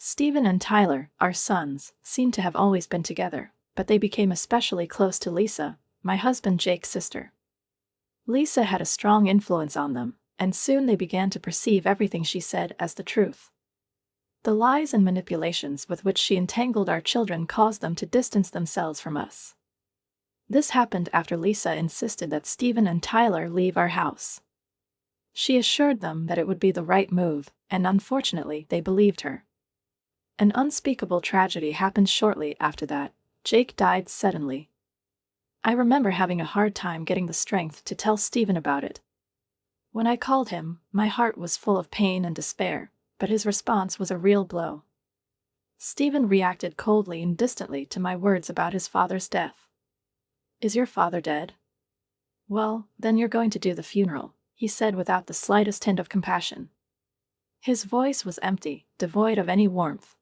Stephen and Tyler, our sons, seem to have always been together, but they became especially close to Lisa, my husband Jake's sister. Lisa had a strong influence on them, and soon they began to perceive everything she said as the truth. The lies and manipulations with which she entangled our children caused them to distance themselves from us. This happened after Lisa insisted that Stephen and Tyler leave our house. She assured them that it would be the right move, and unfortunately they believed her. An unspeakable tragedy happened shortly after that. Jake died suddenly. I remember having a hard time getting the strength to tell Stephen about it. When I called him, my heart was full of pain and despair, but his response was a real blow. Stephen reacted coldly and distantly to my words about his father's death. "Is your father dead? Well, then you're going to do the funeral," he said without the slightest hint of compassion. His voice was empty, devoid of any warmth.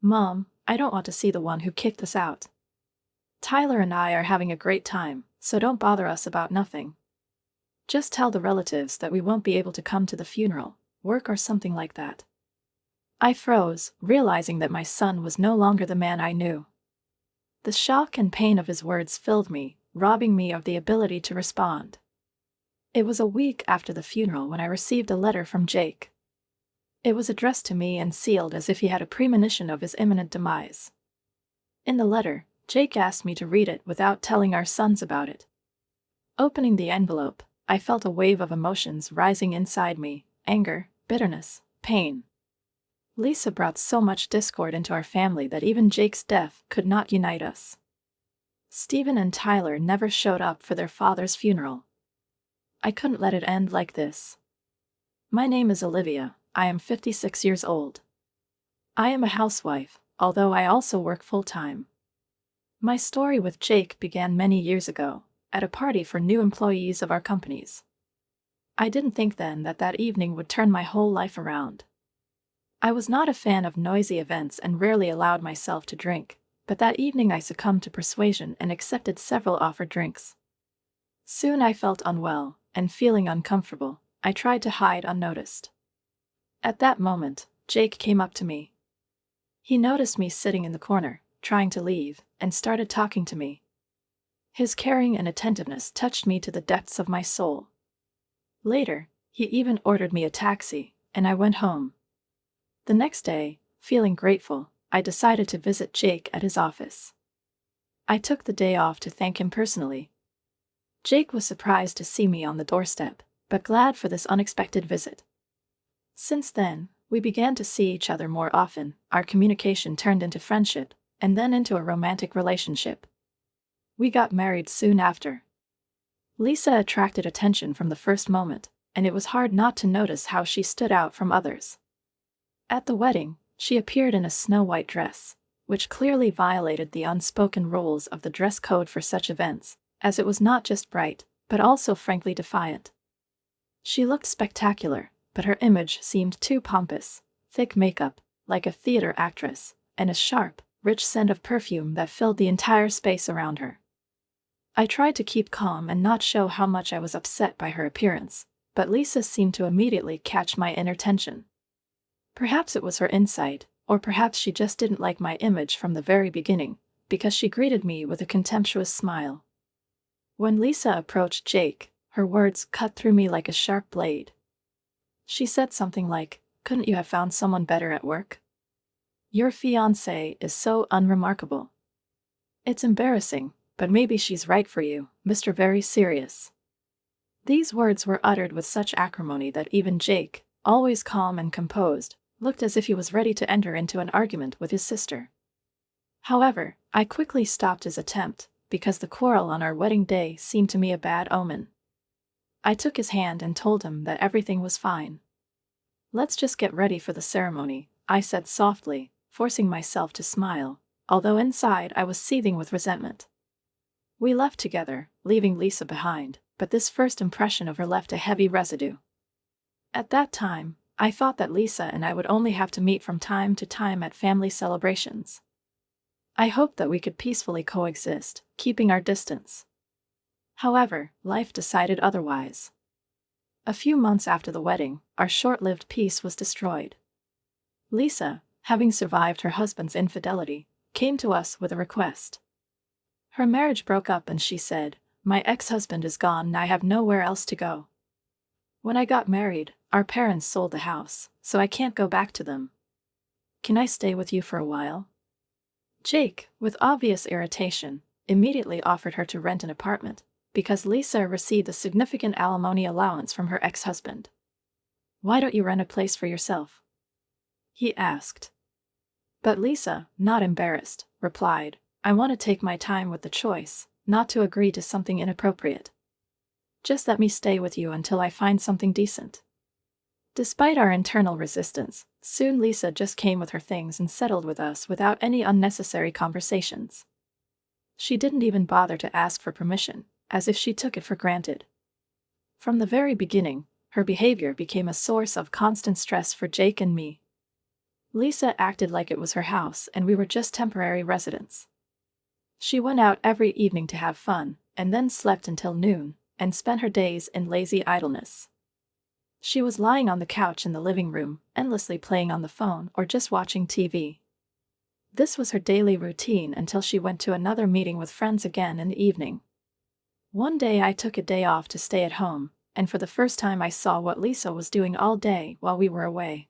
"Mom, I don't want to see the one who kicked us out. Tyler and I are having a great time, so don't bother us about nothing. Just tell the relatives that we won't be able to come to the funeral, work or something like that." I froze, realizing that my son was no longer the man I knew. The shock and pain of his words filled me, robbing me of the ability to respond. It was a week after the funeral when I received a letter from Jake. It was addressed to me and sealed as if he had a premonition of his imminent demise. In the letter, Jake asked me to read it without telling our sons about it. Opening the envelope, I felt a wave of emotions rising inside me: anger, bitterness, pain. Lisa brought so much discord into our family that even Jake's death could not unite us. Stephen and Tyler never showed up for their father's funeral. I couldn't let it end like this. My name is Olivia. I am 56 years old. I am a housewife, although I also work full-time. My story with Jake began many years ago, at a party for new employees of our companies. I didn't think then that that evening would turn my whole life around. I was not a fan of noisy events and rarely allowed myself to drink, but that evening I succumbed to persuasion and accepted several offered drinks. Soon I felt unwell, and feeling uncomfortable, I tried to hide unnoticed. At that moment, Jake came up to me. He noticed me sitting in the corner, trying to leave, and started talking to me. His caring and attentiveness touched me to the depths of my soul. Later, he even ordered me a taxi, and I went home. The next day, feeling grateful, I decided to visit Jake at his office. I took the day off to thank him personally. Jake was surprised to see me on the doorstep, but glad for this unexpected visit. Since then, we began to see each other more often. Our communication turned into friendship, and then into a romantic relationship. We got married soon after. Lisa attracted attention from the first moment, and it was hard not to notice how she stood out from others. At the wedding, she appeared in a snow-white dress, which clearly violated the unspoken rules of the dress code for such events, as it was not just bright, but also frankly defiant. She looked spectacular, but her image seemed too pompous: thick makeup, like a theater actress, and a sharp, rich scent of perfume that filled the entire space around her. I tried to keep calm and not show how much I was upset by her appearance, but Lisa seemed to immediately catch my inner tension. Perhaps it was her insight, or perhaps she just didn't like my image from the very beginning, because she greeted me with a contemptuous smile. When Lisa approached Jake, her words cut through me like a sharp blade. She said something like, "Couldn't you have found someone better at work? Your fiancé is so unremarkable. It's embarrassing, but maybe she's right for you, Mr. Very Serious." These words were uttered with such acrimony that even Jake, always calm and composed, looked as if he was ready to enter into an argument with his sister. However, I quickly stopped his attempt, because the quarrel on our wedding day seemed to me a bad omen. I took his hand and told him that everything was fine. "Let's just get ready for the ceremony," I said softly, forcing myself to smile, although inside I was seething with resentment. We left together, leaving Lisa behind, but this first impression of her left a heavy residue. At that time, I thought that Lisa and I would only have to meet from time to time at family celebrations. I hoped that we could peacefully coexist, keeping our distance. However, life decided otherwise. A few months after the wedding, our short-lived peace was destroyed. Lisa, having survived her husband's infidelity, came to us with a request. Her marriage broke up and she said, "My ex-husband is gone and I have nowhere else to go. When I got married, our parents sold the house, so I can't go back to them. Can I stay with you for a while?" Jake, with obvious irritation, immediately offered her to rent an apartment, because Lisa received a significant alimony allowance from her ex-husband. "Why don't you rent a place for yourself?" he asked. But Lisa, not embarrassed, replied, "I want to take my time with the choice, not to agree to something inappropriate. Just let me stay with you until I find something decent." Despite our internal resistance, soon Lisa just came with her things and settled with us without any unnecessary conversations. She didn't even bother to ask for permission, as if she took it for granted. From the very beginning, her behavior became a source of constant stress for Jake and me. Lisa acted like it was her house and we were just temporary residents. She went out every evening to have fun, and then slept until noon, and spent her days in lazy idleness. She was lying on the couch in the living room, endlessly playing on the phone or just watching TV. This was her daily routine until she went to another meeting with friends again in the evening. One day I took a day off to stay at home, and for the first time I saw what Lisa was doing all day while we were away.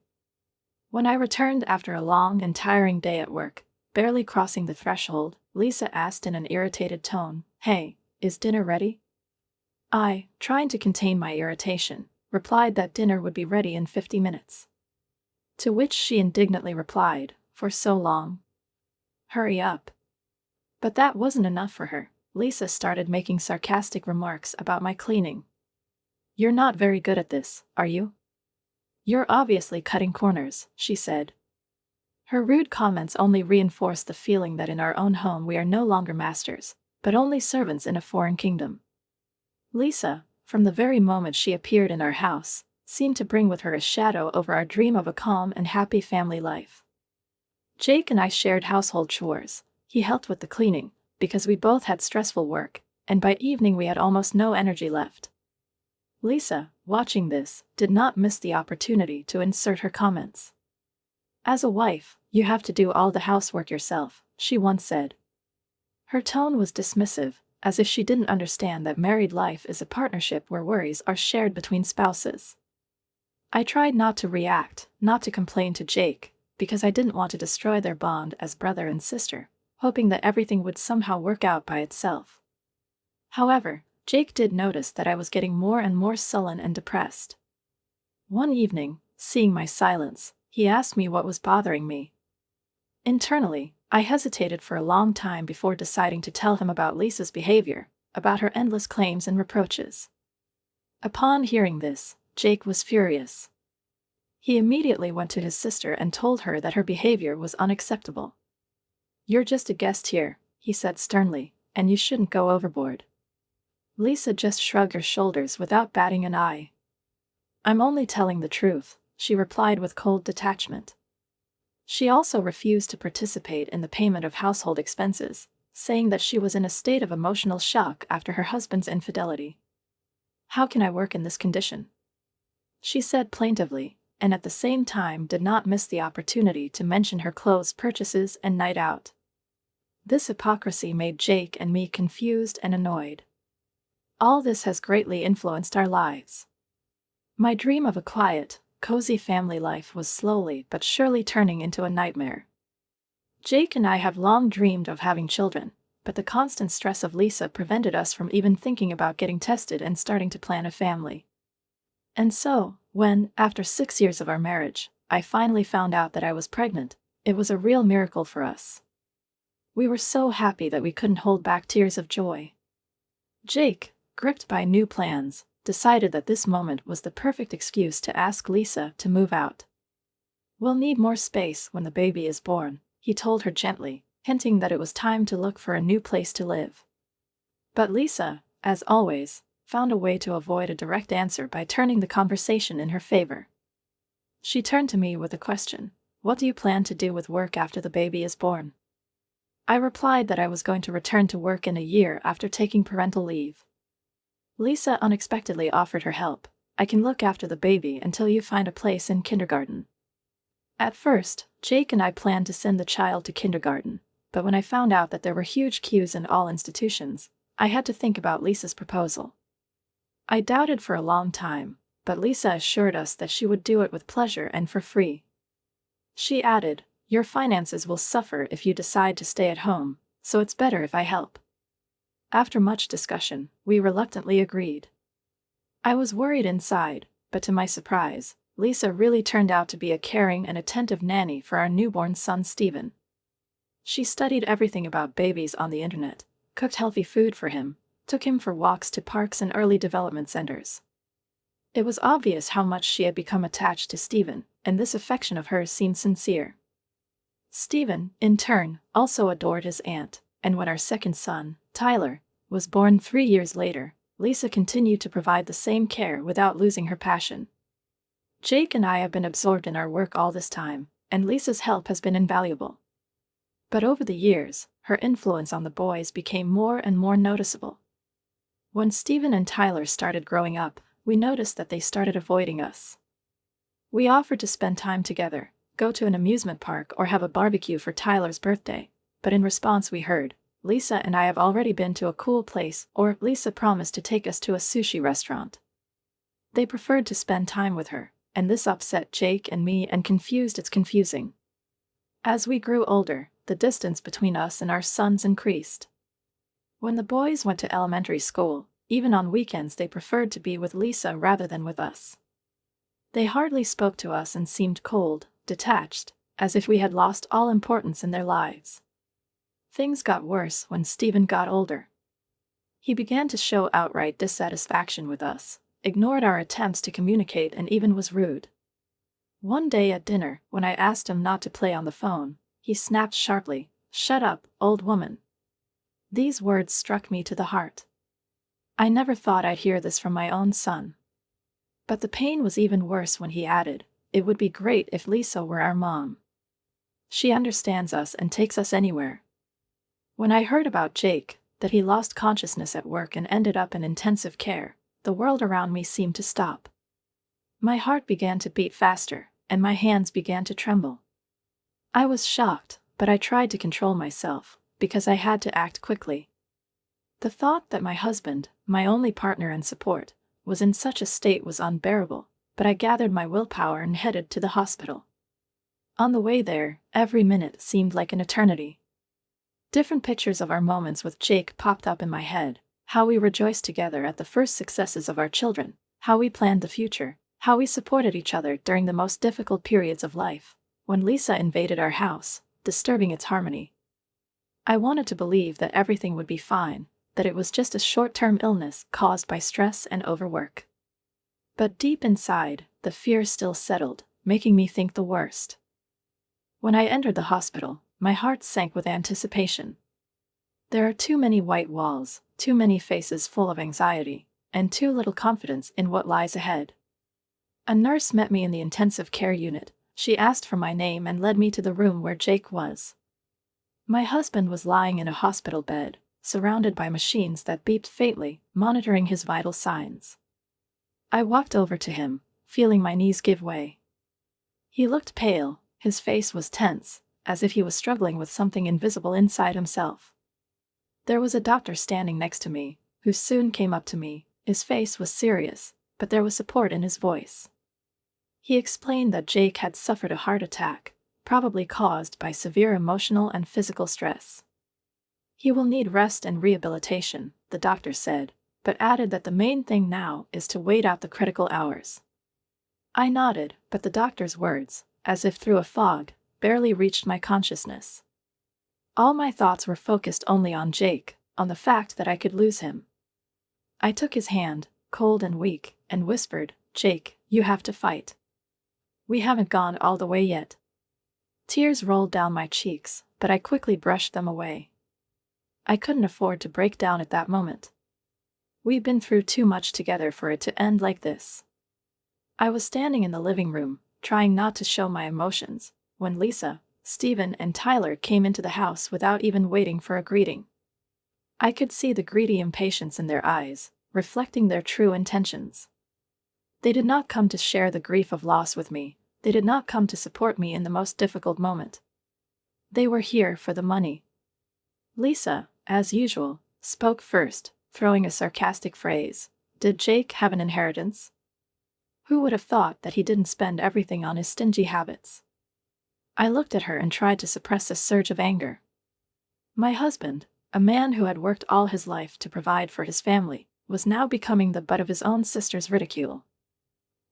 When I returned after a long and tiring day at work, barely crossing the threshold, Lisa asked in an irritated tone, "Hey, is dinner ready?" I, trying to contain my irritation, replied that dinner would be ready in 50 minutes. To which she indignantly replied, "For so long? Hurry up." But that wasn't enough for her. Lisa started making sarcastic remarks about my cleaning. "You're not very good at this, are you? You're obviously cutting corners," she said. Her rude comments only reinforced the feeling that in our own home we are no longer masters, but only servants in a foreign kingdom. Lisa, from the very moment she appeared in our house, seemed to bring with her a shadow over our dream of a calm and happy family life. Jake and I shared household chores. He helped with the cleaning, because we both had stressful work, and by evening we had almost no energy left. Lisa, watching this, did not miss the opportunity to insert her comments. "As a wife, you have to do all the housework yourself," she once said. Her tone was dismissive, as if she didn't understand that married life is a partnership where worries are shared between spouses. I tried not to react, not to complain to Jake, because I didn't want to destroy their bond as brother and sister, hoping that everything would somehow work out by itself. However, Jake did notice that I was getting more and more sullen and depressed. One evening, seeing my silence, he asked me what was bothering me. Internally, I hesitated for a long time before deciding to tell him about Lisa's behavior, about her endless claims and reproaches. Upon hearing this, Jake was furious. He immediately went to his sister and told her that her behavior was unacceptable. "You're just a guest here," he said sternly, "and you shouldn't go overboard." Lisa just shrugged her shoulders without batting an eye. "I'm only telling the truth," she replied with cold detachment. She also refused to participate in the payment of household expenses, saying that she was in a state of emotional shock after her husband's infidelity. "How can I work in this condition?" she said plaintively, and at the same time did not miss the opportunity to mention her clothes purchases and night out. This hypocrisy made Jake and me confused and annoyed. All this has greatly influenced our lives. My dream of a quiet, cozy family life was slowly but surely turning into a nightmare. Jake and I have long dreamed of having children, but the constant stress of Lisa prevented us from even thinking about getting tested and starting to plan a family. And so, when, after 6 years of our marriage, I finally found out that I was pregnant, it was a real miracle for us. We were so happy that we couldn't hold back tears of joy. Jake, gripped by new plans, decided that this moment was the perfect excuse to ask Lisa to move out. "We'll need more space when the baby is born," he told her gently, hinting that it was time to look for a new place to live. But Lisa, as always, found a way to avoid a direct answer by turning the conversation in her favor. She turned to me with a question: "What do you plan to do with work after the baby is born?" I replied that I was going to return to work in a year after taking parental leave. Lisa unexpectedly offered her help. "I can look after the baby until you find a place in kindergarten." At first, Jake and I planned to send the child to kindergarten, but when I found out that there were huge queues in all institutions, I had to think about Lisa's proposal. I doubted for a long time, but Lisa assured us that she would do it with pleasure and for free. She added, "Your finances will suffer if you decide to stay at home, so it's better if I help." After much discussion, we reluctantly agreed. I was worried inside, but to my surprise, Lisa really turned out to be a caring and attentive nanny for our newborn son Stephen. She studied everything about babies on the internet, cooked healthy food for him, took him for walks to parks and early development centers. It was obvious how much she had become attached to Stephen, and this affection of hers seemed sincere. Stephen, in turn, also adored his aunt, and when our second son, Tyler, was born 3 years later, Lisa continued to provide the same care without losing her passion. Jake and I have been absorbed in our work all this time, and Lisa's help has been invaluable. But over the years, her influence on the boys became more and more noticeable. When Stephen and Tyler started growing up, we noticed that they started avoiding us. We offered to spend time together, go to an amusement park or have a barbecue for Tyler's birthday, but in response we heard, "Lisa and I have already been to a cool place," or "Lisa promised to take us to a sushi restaurant." They preferred to spend time with her, and this upset Jake and me and it's confusing. As we grew older, the distance between us and our sons increased. When the boys went to elementary school, even on weekends they preferred to be with Lisa rather than with us. They hardly spoke to us and seemed cold, detached, as if we had lost all importance in their lives. Things got worse when Stephen got older. He began to show outright dissatisfaction with us, ignored our attempts to communicate, and even was rude. One day at dinner, when I asked him not to play on the phone, he snapped sharply, "Shut up, old woman." These words struck me to the heart. I never thought I'd hear this from my own son. But the pain was even worse when he added, "It would be great if Lisa were our mom. She understands us and takes us anywhere." When I heard about Jake, that he lost consciousness at work and ended up in intensive care, the world around me seemed to stop. My heart began to beat faster, and my hands began to tremble. I was shocked, but I tried to control myself, because I had to act quickly. The thought that my husband, my only partner and support, was in such a state was unbearable, but I gathered my willpower and headed to the hospital. On the way there, every minute seemed like an eternity. Different pictures of our moments with Jake popped up in my head, how we rejoiced together at the first successes of our children, how we planned the future, how we supported each other during the most difficult periods of life, when Lisa invaded our house, disturbing its harmony. I wanted to believe that everything would be fine, that it was just a short-term illness caused by stress and overwork. But deep inside, the fear still settled, making me think the worst. When I entered the hospital, my heart sank with anticipation. There are too many white walls, too many faces full of anxiety, and too little confidence in what lies ahead. A nurse met me in the intensive care unit. She asked for my name and led me to the room where Jake was. My husband was lying in a hospital bed, surrounded by machines that beeped faintly, monitoring his vital signs. I walked over to him, feeling my knees give way. He looked pale, his face was tense, as if he was struggling with something invisible inside himself. There was a doctor standing next to me, who soon came up to me. His face was serious, but there was support in his voice. He explained that Jake had suffered a heart attack, probably caused by severe emotional and physical stress. He will need rest and rehabilitation, the doctor said, but added that the main thing now is to wait out the critical hours. I nodded, but the doctor's words, as if through a fog, barely reached my consciousness. All my thoughts were focused only on Jake, on the fact that I could lose him. I took his hand, cold and weak, and whispered, "Jake, you have to fight. We haven't gone all the way yet." Tears rolled down my cheeks, but I quickly brushed them away. I couldn't afford to break down at that moment. We'd been through too much together for it to end like this. I was standing in the living room, trying not to show my emotions, when Lisa, Stephen, and Tyler came into the house without even waiting for a greeting. I could see the greedy impatience in their eyes, reflecting their true intentions. They did not come to share the grief of loss with me, They did not come to support me in the most difficult moment. They were here for the money. Lisa, as usual, spoke first, throwing a sarcastic phrase. Did Jake have an inheritance? Who would have thought that he didn't spend everything on his stingy habits? I looked at her and tried to suppress a surge of anger. My husband, a man who had worked all his life to provide for his family, was now becoming the butt of his own sister's ridicule.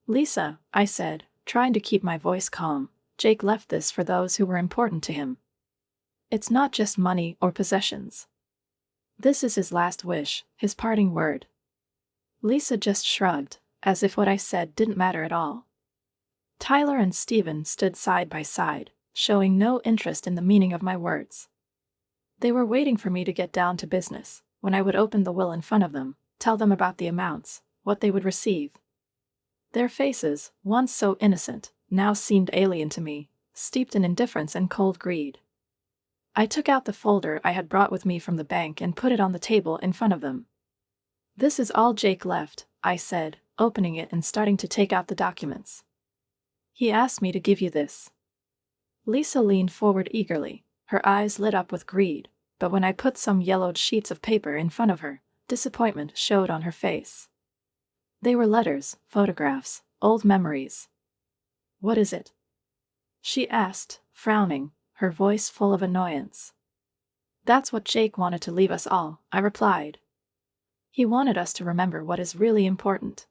Lisa, I said, trying to keep my voice calm, Jake left this for those who were important to him. It's not just money or possessions. This is his last wish, his parting word. Lisa just shrugged, as if what I said didn't matter at all. Tyler and Stephen stood side by side, showing no interest in the meaning of my words. They were waiting for me to get down to business, when I would open the will in front of them, tell them about the amounts, what they would receive. Their faces, once so innocent, now seemed alien to me, steeped in indifference and cold greed. I took out the folder I had brought with me from the bank and put it on the table in front of them. This is all Jake left, I said, opening it and starting to take out the documents. He asked me to give you this. Lisa leaned forward eagerly, her eyes lit up with greed, but when I put some yellowed sheets of paper in front of her, disappointment showed on her face. They were letters, photographs, old memories. What is it? She asked, frowning, her voice full of annoyance. That's what Jake wanted to leave us all, I replied. He wanted us to remember what is really important.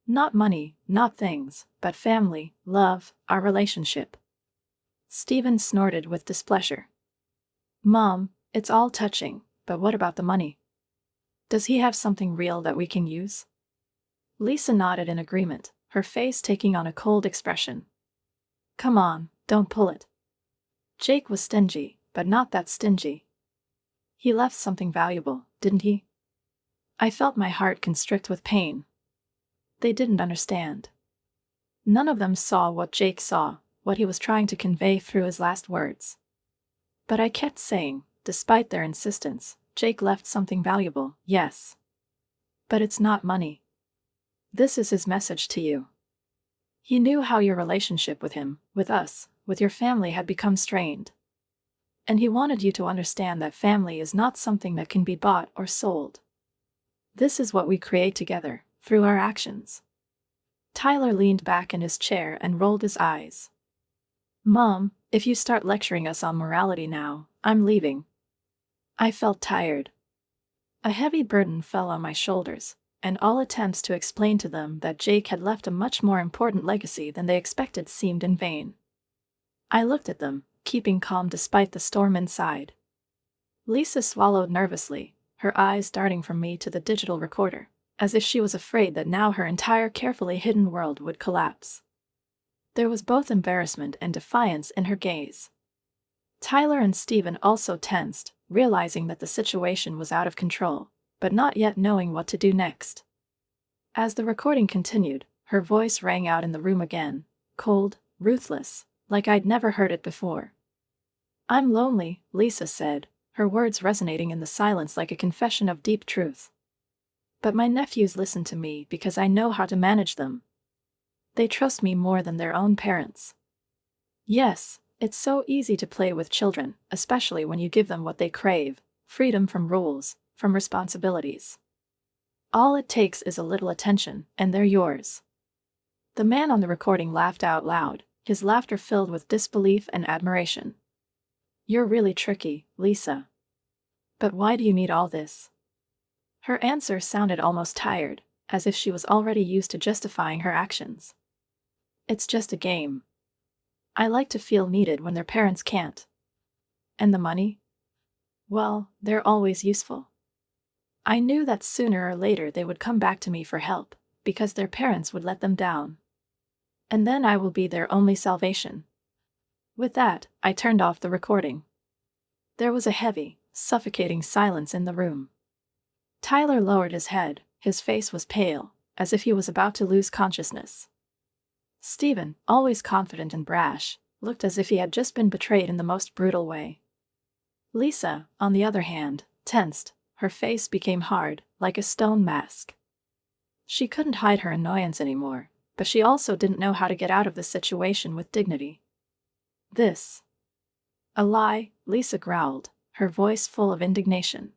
Not money, not things, but family, love, our relationship. Stephen snorted with displeasure. Mom, it's all touching, but what about the money? Does he have something real that we can use? Lisa nodded in agreement, her face taking on a cold expression. Come on, don't pull it. Jake was stingy, but not that stingy. He left something valuable, didn't he? I felt my heart constrict with pain. They didn't understand. None of them saw what Jake saw, what he was trying to convey through his last words. But I kept saying, despite their insistence, Jake left something valuable, yes. But it's not money. This is his message to you. He knew how your relationship with him, with us, with your family had become strained. And he wanted you to understand that family is not something that can be bought or sold. This is what we create together, through our actions. Tyler leaned back in his chair and rolled his eyes. Mom, if you start lecturing us on morality now, I'm leaving. I felt tired. A heavy burden fell on my shoulders, and all attempts to explain to them that Jake had left a much more important legacy than they expected seemed in vain. I looked at them, keeping calm despite the storm inside. Lisa swallowed nervously, her eyes darting from me to the digital recorder, as if she was afraid that now her entire carefully hidden world would collapse. There was both embarrassment and defiance in her gaze. Tyler and Stephen also tensed, realizing that the situation was out of control, but not yet knowing what to do next. As the recording continued, her voice rang out in the room again, cold, ruthless, like I'd never heard it before. I'm lonely, Lisa said, her words resonating in the silence like a confession of deep truth. But my nephews listen to me because I know how to manage them. They trust me more than their own parents. Yes, it's so easy to play with children, especially when you give them what they crave, freedom from rules, from responsibilities. All it takes is a little attention, and they're yours. The man on the recording laughed out loud, his laughter filled with disbelief and admiration. You're really tricky, Lisa. But why do you need all this? Her answer sounded almost tired, as if she was already used to justifying her actions. It's just a game. I like to feel needed when their parents can't. And the money? Well, they're always useful. I knew that sooner or later they would come back to me for help, because their parents would let them down. And then I will be their only salvation. With that, I turned off the recording. There was a heavy, suffocating silence in the room. Tyler lowered his head, his face was pale, as if he was about to lose consciousness. Stephen, always confident and brash, looked as if he had just been betrayed in the most brutal way. Lisa, on the other hand, tensed, her face became hard, like a stone mask. She couldn't hide her annoyance anymore, but she also didn't know how to get out of the situation with dignity. This. A lie, Lisa growled, her voice full of indignation.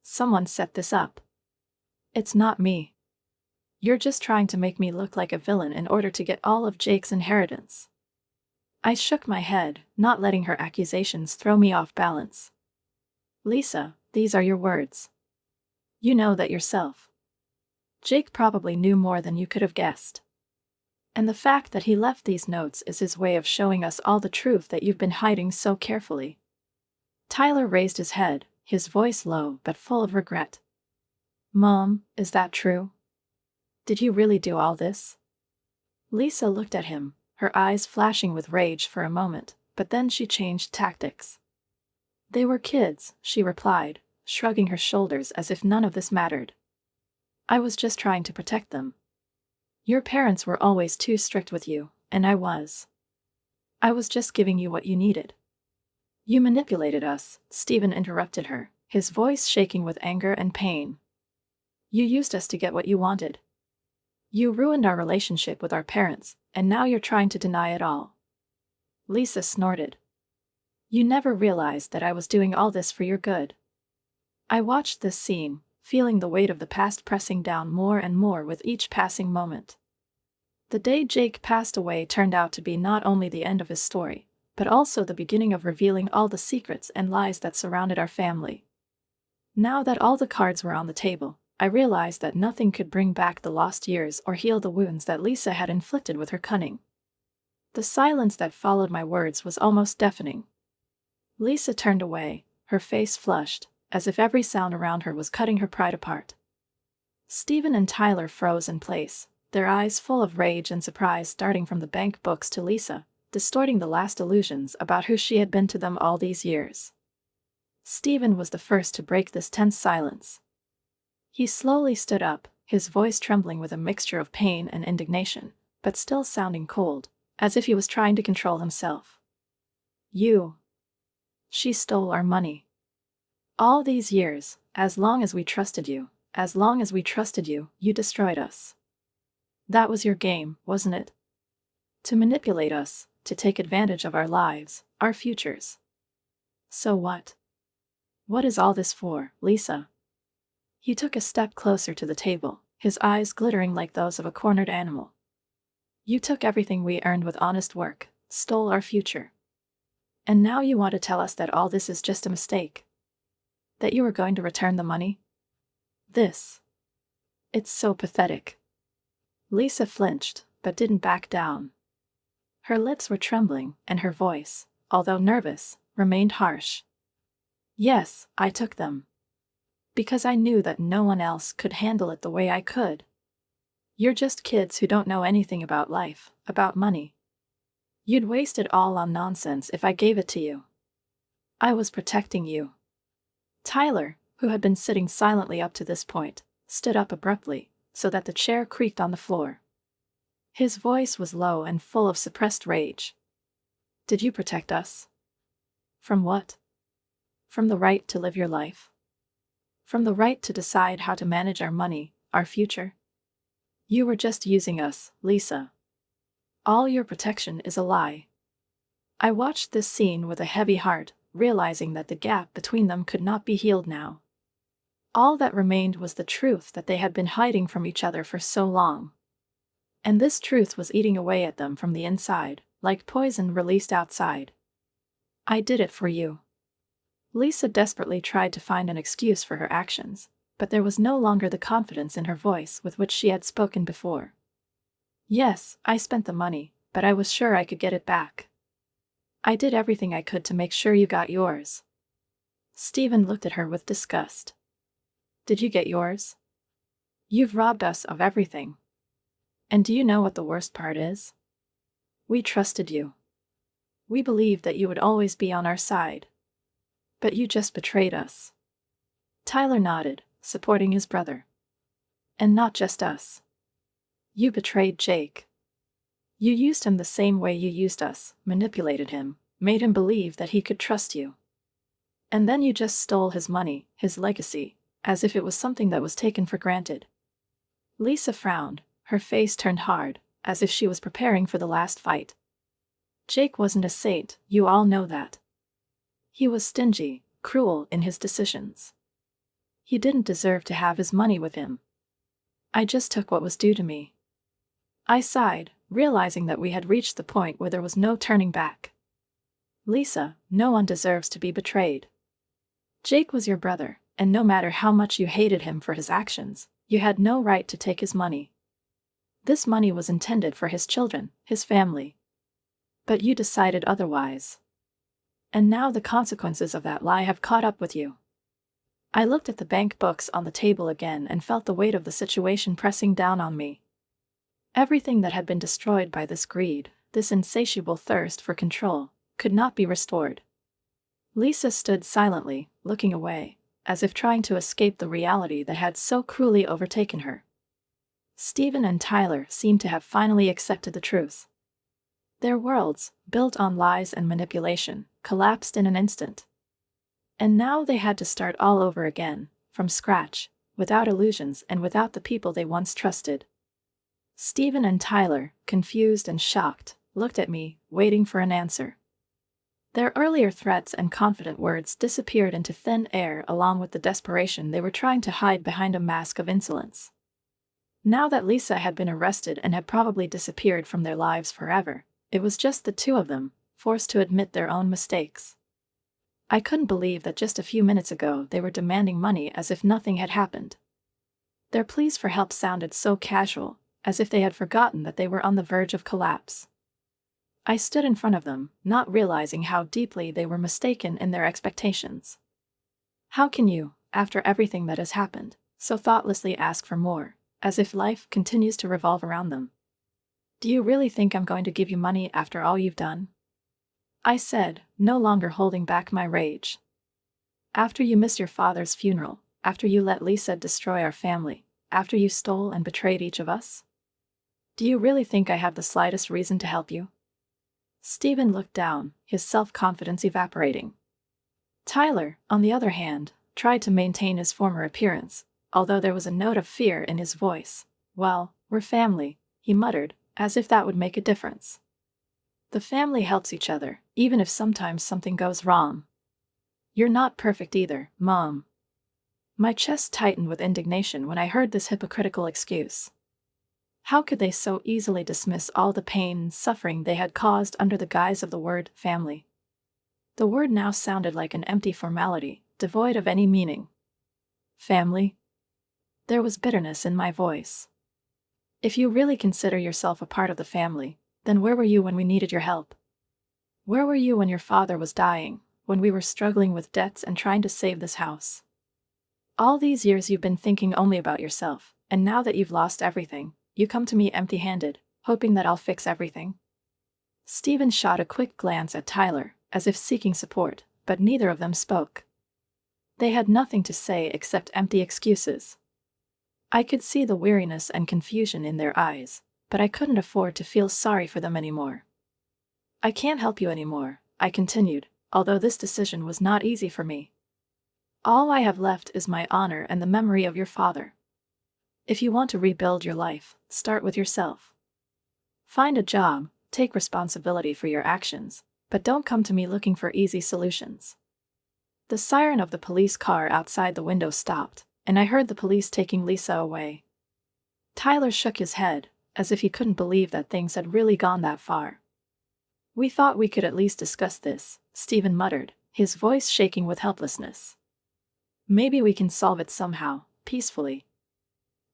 Someone set this up. It's not me. You're just trying to make me look like a villain in order to get all of Jake's inheritance. I shook my head, not letting her accusations throw me off balance. Lisa, these are your words. You know that yourself. Jake probably knew more than you could have guessed. And the fact that he left these notes is his way of showing us all the truth that you've been hiding so carefully. Tyler raised his head, his voice low but full of regret. Mom, is that true? Did you really do all this? Lisa looked at him, her eyes flashing with rage for a moment, but then she changed tactics. They were kids, she replied, shrugging her shoulders as if none of this mattered. I was just trying to protect them. Your parents were always too strict with you, and I was. I was just giving you what you needed. You manipulated us, Stephen interrupted her, his voice shaking with anger and pain. You used us to get what you wanted. You ruined our relationship with our parents, and now you're trying to deny it all. Lisa snorted. You never realized that I was doing all this for your good. I watched this scene, feeling the weight of the past pressing down more and more with each passing moment. The day Jake passed away turned out to be not only the end of his story, but also the beginning of revealing all the secrets and lies that surrounded our family. Now that all the cards were on the table, I realized that nothing could bring back the lost years or heal the wounds that Lisa had inflicted with her cunning. The silence that followed my words was almost deafening. Lisa turned away, her face flushed, as if every sound around her was cutting her pride apart. Stephen and Tyler froze in place, their eyes full of rage and surprise darting from the bank books to Lisa, distorting the last illusions about who she had been to them all these years. Stephen was the first to break this tense silence. He slowly stood up, his voice trembling with a mixture of pain and indignation, but still sounding cold, as if he was trying to control himself. She stole our money. All these years, as long as we trusted you, you destroyed us. That was your game, wasn't it? To manipulate us, to take advantage of our lives, our futures. So what? What is all this for, Lisa? He took a step closer to the table, his eyes glittering like those of a cornered animal. You took everything we earned with honest work, stole our future. And now you want to tell us that all this is just a mistake? That you were going to return the money? It's so pathetic. Lisa flinched, but didn't back down. Her lips were trembling, and her voice, although nervous, remained harsh. Yes, I took them. Because I knew that no one else could handle it the way I could. You're just kids who don't know anything about life, about money. You'd waste it all on nonsense if I gave it to you. I was protecting you. Tyler, who had been sitting silently up to this point, stood up abruptly, so that the chair creaked on the floor. His voice was low and full of suppressed rage. Did you protect us? From what? From the right to live your life? From the right to decide how to manage our money, our future? You were just using us, Lisa. All your protection is a lie. I watched this scene with a heavy heart, realizing that the gap between them could not be healed now. All that remained was the truth that they had been hiding from each other for so long. And this truth was eating away at them from the inside, like poison released outside. I did it for you. Lisa desperately tried to find an excuse for her actions, but there was no longer the confidence in her voice with which she had spoken before. Yes, I spent the money, but I was sure I could get it back. I did everything I could to make sure you got yours. Stephen looked at her with disgust. Did you get yours? You've robbed us of everything. And do you know what the worst part is? We trusted you. We believed that you would always be on our side. But you just betrayed us. Tyler nodded, supporting his brother. And not just us. You betrayed Jake. You used him the same way you used us, manipulated him, made him believe that he could trust you. And then you just stole his money, his legacy, as if it was something that was taken for granted. Lisa frowned, her face turned hard, as if she was preparing for the last fight. Jake wasn't a saint, you all know that. He was stingy, cruel in his decisions. He didn't deserve to have his money with him. I just took what was due to me. I sighed, realizing that we had reached the point where there was no turning back. Lisa, no one deserves to be betrayed. Jake was your brother, and no matter how much you hated him for his actions, you had no right to take his money. This money was intended for his children, his family. But you decided otherwise. And now the consequences of that lie have caught up with you. I looked at the bank books on the table again and felt the weight of the situation pressing down on me. Everything that had been destroyed by this greed, this insatiable thirst for control, could not be restored. Lisa stood silently, looking away, as if trying to escape the reality that had so cruelly overtaken her. Stephen and Tyler seemed to have finally accepted the truth. Their worlds, built on lies and manipulation, collapsed in an instant. And now they had to start all over again, from scratch, without illusions and without the people they once trusted. Stephen and Tyler, confused and shocked, looked at me, waiting for an answer. Their earlier threats and confident words disappeared into thin air along with the desperation they were trying to hide behind a mask of insolence. Now that Lisa had been arrested and had probably disappeared from their lives forever, it was just the two of them, forced to admit their own mistakes. I couldn't believe that just a few minutes ago they were demanding money as if nothing had happened. Their pleas for help sounded so casual, as if they had forgotten that they were on the verge of collapse. I stood in front of them, not realizing how deeply they were mistaken in their expectations. How can you, after everything that has happened, so thoughtlessly ask for more, as if life continues to revolve around them? Do you really think I'm going to give you money after all you've done? I said, no longer holding back my rage. After you missed your father's funeral, after you let Lisa destroy our family, after you stole and betrayed each of us? Do you really think I have the slightest reason to help you? Stephen looked down, his self-confidence evaporating. Tyler, on the other hand, tried to maintain his former appearance, although there was a note of fear in his voice. Well, we're family, he muttered, as if that would make a difference. The family helps each other, even if sometimes something goes wrong. You're not perfect either, Mom. My chest tightened with indignation when I heard this hypocritical excuse. How could they so easily dismiss all the pain and suffering they had caused under the guise of the word family? The word now sounded like an empty formality, devoid of any meaning. Family? There was bitterness in my voice. If you really consider yourself a part of the family, then where were you when we needed your help? Where were you when your father was dying, when we were struggling with debts and trying to save this house? All these years you've been thinking only about yourself, and now that you've lost everything, you come to me empty-handed, hoping that I'll fix everything? Stephen shot a quick glance at Tyler, as if seeking support, but neither of them spoke. They had nothing to say except empty excuses. I could see the weariness and confusion in their eyes, but I couldn't afford to feel sorry for them anymore. I can't help you anymore, I continued, although this decision was not easy for me. All I have left is my honor and the memory of your father. If you want to rebuild your life, start with yourself. Find a job, take responsibility for your actions, but don't come to me looking for easy solutions. The siren of the police car outside the window stopped, and I heard the police taking Lisa away. Tyler shook his head, as if he couldn't believe that things had really gone that far. We thought we could at least discuss this, Stephen muttered, his voice shaking with helplessness. Maybe we can solve it somehow, peacefully.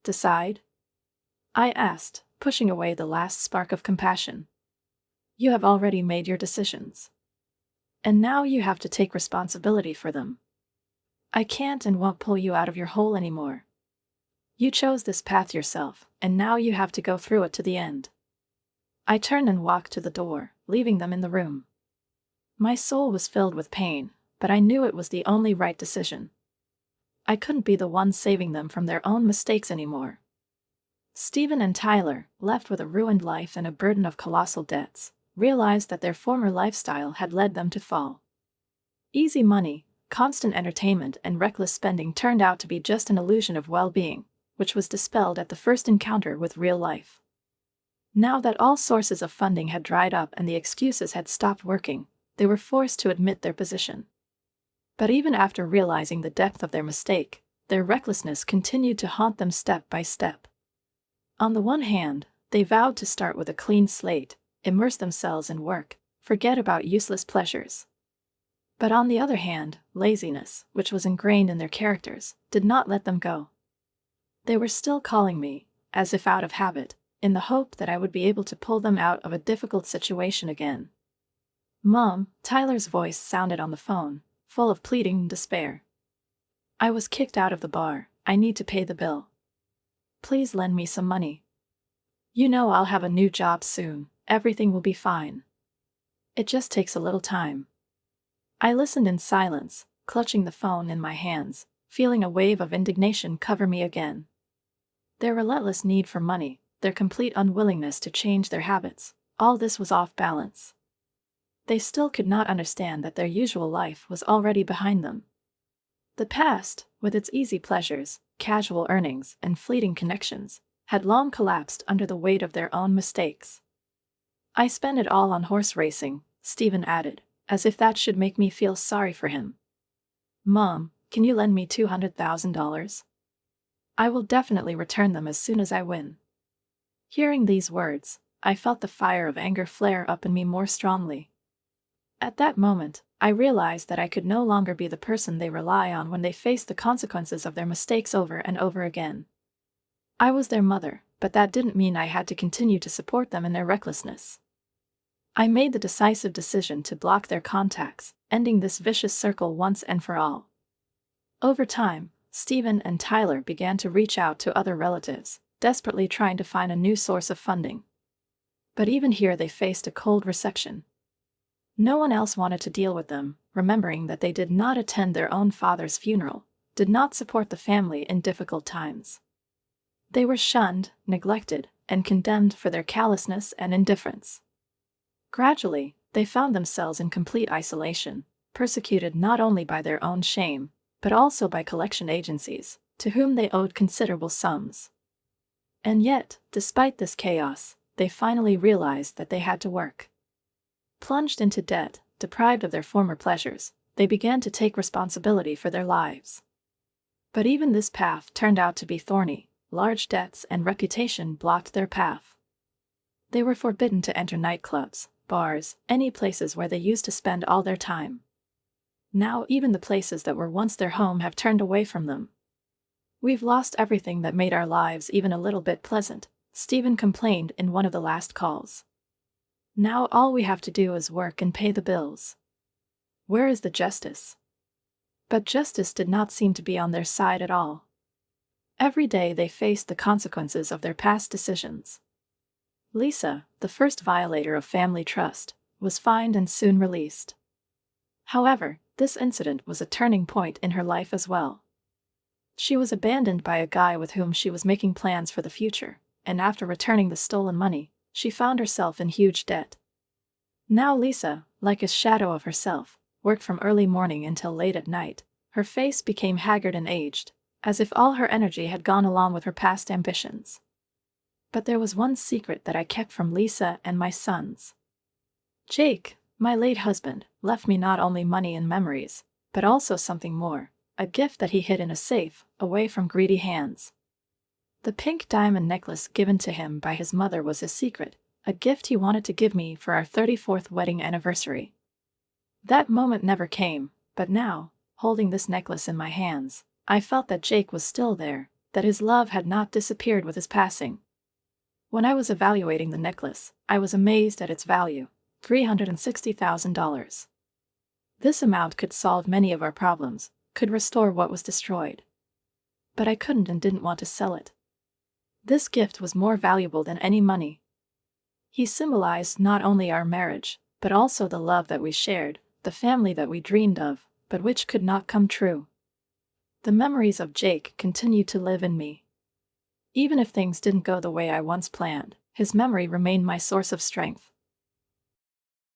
Decide? I asked, pushing away the last spark of compassion. You have already made your decisions. And now you have to take responsibility for them. I can't and won't pull you out of your hole anymore. You chose this path yourself, and now you have to go through it to the end. I turned and walked to the door, leaving them in the room. My soul was filled with pain, but I knew it was the only right decision. I couldn't be the one saving them from their own mistakes anymore. Stephen and Tyler, left with a ruined life and a burden of colossal debts, realized that their former lifestyle had led them to fall. Easy money, constant entertainment, and reckless spending turned out to be just an illusion of well-being, which was dispelled at the first encounter with real life. Now that all sources of funding had dried up and the excuses had stopped working, they were forced to admit their position. But even after realizing the depth of their mistake, their recklessness continued to haunt them step by step. On the one hand, they vowed to start with a clean slate, immerse themselves in work, forget about useless pleasures. But on the other hand, laziness, which was ingrained in their characters, did not let them go. They were still calling me, as if out of habit, in the hope that I would be able to pull them out of a difficult situation again. "Mom," Tyler's voice sounded on the phone, full of pleading and despair. "I was kicked out of the bar. I need to pay the bill. Please lend me some money. You know I'll have a new job soon. Everything will be fine. It just takes a little time." I listened in silence, clutching the phone in my hands, feeling a wave of indignation cover me again. Their relentless need for money, their complete unwillingness to change their habits, all this was off balance. They still could not understand that their usual life was already behind them. The past, with its easy pleasures, casual earnings, and fleeting connections, had long collapsed under the weight of their own mistakes. "I spend it all on horse racing," Stephen added, as if that should make me feel sorry for him. "Mom, can you lend me $200,000? I will definitely return them as soon as I win." Hearing these words, I felt the fire of anger flare up in me more strongly. At that moment, I realized that I could no longer be the person they rely on when they face the consequences of their mistakes over and over again. I was their mother, but that didn't mean I had to continue to support them in their recklessness. I made the decisive decision to block their contacts, ending this vicious circle once and for all. Over time, Stephen and Tyler began to reach out to other relatives, desperately trying to find a new source of funding. But even here they faced a cold reception. No one else wanted to deal with them, remembering that they did not attend their own father's funeral, did not support the family in difficult times. They were shunned, neglected, and condemned for their callousness and indifference. Gradually, they found themselves in complete isolation, persecuted not only by their own shame, but also by collection agencies, to whom they owed considerable sums. And yet, despite this chaos, they finally realized that they had to work. Plunged into debt, deprived of their former pleasures, they began to take responsibility for their lives. But even this path turned out to be thorny. Large debts and reputation blocked their path. They were forbidden to enter nightclubs, bars, any places where they used to spend all their time. Now even the places that were once their home have turned away from them. "We've lost everything that made our lives even a little bit pleasant," Stephen complained in one of the last calls. "Now all we have to do is work and pay the bills. Where is the justice?" But justice did not seem to be on their side at all. Every day they faced the consequences of their past decisions. Lisa, the first violator of family trust, was fined and soon released. However, this incident was a turning point in her life as well. She was abandoned by a guy with whom she was making plans for the future, and after returning the stolen money, she found herself in huge debt. Now Lisa, like a shadow of herself, worked from early morning until late at night. Her face became haggard and aged, as if all her energy had gone along with her past ambitions. But there was one secret that I kept from Lisa and my sons. Jake, my late husband, left me not only money and memories, but also something more, a gift that he hid in a safe, away from greedy hands. The pink diamond necklace given to him by his mother was his secret, a gift he wanted to give me for our 34th wedding anniversary. That moment never came, but now, holding this necklace in my hands, I felt that Jake was still there, that his love had not disappeared with his passing. When I was evaluating the necklace, I was amazed at its value, $360,000. This amount could solve many of our problems, could restore what was destroyed. But I couldn't and didn't want to sell it. This gift was more valuable than any money. He symbolized not only our marriage, but also the love that we shared, the family that we dreamed of, but which could not come true. The memories of Jake continued to live in me. Even if things didn't go the way I once planned, his memory remained my source of strength.